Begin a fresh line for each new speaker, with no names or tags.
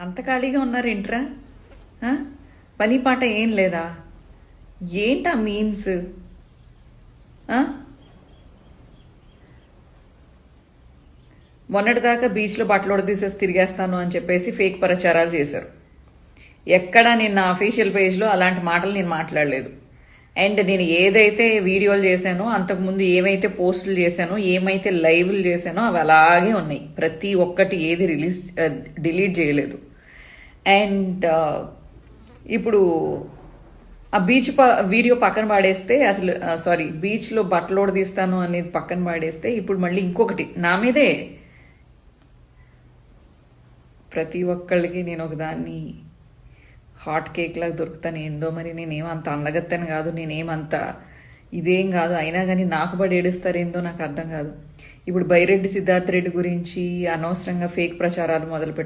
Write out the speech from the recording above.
అంత ఖాళీగా ఉన్నారు ఏంట్రా? పని పాట ఏం లేదా? ఏంటా మీమ్స్? మొన్నటిదాకా బీచ్లో బట్టలు తీసేసి తిరిగేస్తాను అని చెప్పేసి ఫేక్ ప్రచారాలు చేశారు. ఎక్కడా నేను నా అఫీషియల్ పేజ్లో అలాంటి మాటలు నేను మాట్లాడలేదు. అండ్ నేను ఏదైతే వీడియోలు చేశానో, అంతకుముందు ఏమైతే పోస్టులు చేశానో, ఏమైతే లైవ్లు చేశానో అవి అలాగే ఉన్నాయి. ప్రతి ఒక్కటి ఏది డిలీట్ చేయలేదు. అండ్ ఇప్పుడు ఆ బీచ్ వీడియో పక్కన పాడేస్తే, అసలు సారీ, బీచ్లో బట్టలోడ తీస్తాను అనేది పక్కన పాడేస్తే, ఇప్పుడు మళ్ళీ ఇంకొకటి నా మీదే. ప్రతి ఒక్కళ్ళకి నేను ఒకదాన్ని హాట్ కేక్ లాగా దొరుకుతాను. ఏందో మరి నేనేమంత అందగత్తని కాదు, నేనేమంత ఇదేం కాదు. అయినా కానీ నాకు పడి ఏడుస్తారేందో నాకు అర్థం కాదు. ఇప్పుడు బైరెడ్డి సిద్ధార్థ రెడ్డి గురించి అనవసరంగా ఫేక్ ప్రచారాలు మొదలుపెట్టారు.